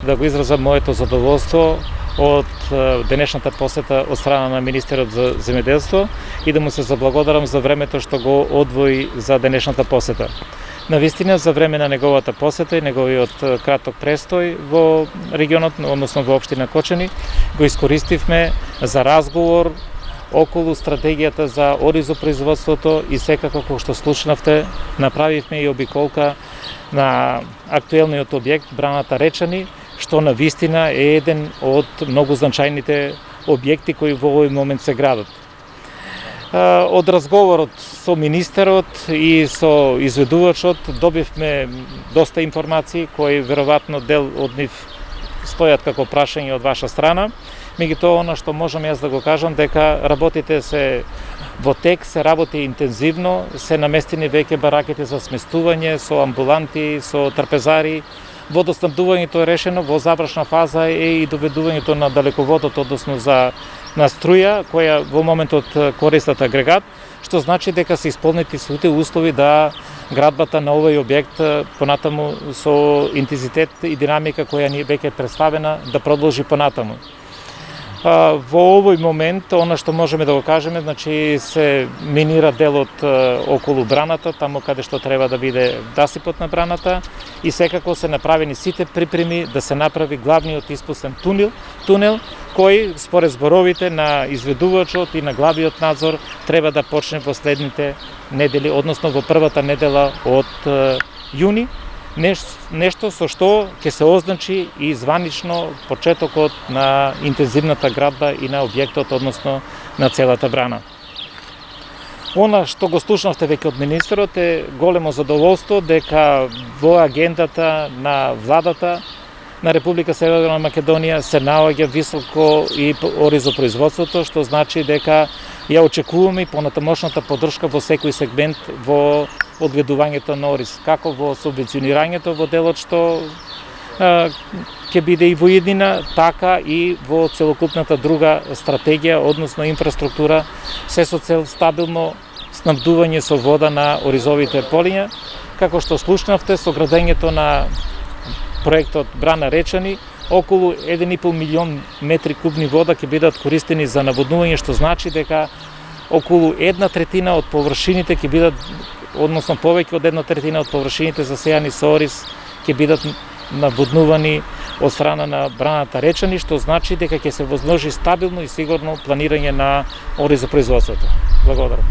Да го изразам моето задоволство од денешната посета од страна на министерот за земјоделство и да му се заблагодарам за времето што го одвои за денешната посета. Навистина, за време на неговата посета и неговиот краток престој во регионот, односно во општина Кочани, го искористивме за разговор околу стратегијата за оризопроизводството и секако, како што слушнавте, направивме и обиколка на актуелниот објект Браната Речани, што на вистина е еден од многу значајните објекти кои во овој момент се градат. Од разговорот со министерот и со изведувачот добивме доста информации кои веројатно дел од нив стојат како прашање од ваша страна. Меѓутоа, она што можам јас да го кажам, дека работите се во тек, се работи интензивно, се наместени веќе бараките за сместување со амбуланти, со трпезари. Водоснабдувањето е решено, во завршна фаза е и доведувањето на далеководот, односно на струја, која во моментот користат агрегат, што значи дека се исполнети сите услови да градбата на овој објект понатаму со интензитет и динамика која ни веќе представена да продолжи понатаму. Во овој момент, она што можеме да го кажеме, значи се минира делот околу браната, таму каде што треба да биде насипот на браната и секако се направени сите припреми да се направи главниот испустен тунел, кој според зборовите на изведувачот и на главниот надзор треба да почне во следните недели, односно во првата недела од јуни. Нешто со што ќе се означи и званично почетокот на интензивната градба и на објектот, односно на целата брана. Она што го слушнавте веќе од министерот е големо задоволство дека во агендата на владата на Република Северна Македонија се наоѓа високо и оризопроизводството, што значи дека ја очекуваме и понатамошната поддршка во секој сегмент во одгледувањето на ориз, како во субвенционирањето во делот што ќе биде и во иднина, така и во целокупната друга стратегија, односно инфраструктура, се со цел стабилно снабдување со вода на оризовите полиња, како што слушнавте со градењето на проектот Брана Речани, околу 1,5 милион метри кубни вода ќе бидат користени за наводнување, што значи дека околу 1/3 од површините ќе бидат, односно повеќе од 1/3 од површините засејани со ориз ќе бидат наводнувани од страна на Браната Речани, што значи дека ќе се возможи стабилно и сигурно планирање на оризопроизводството. Благодарам.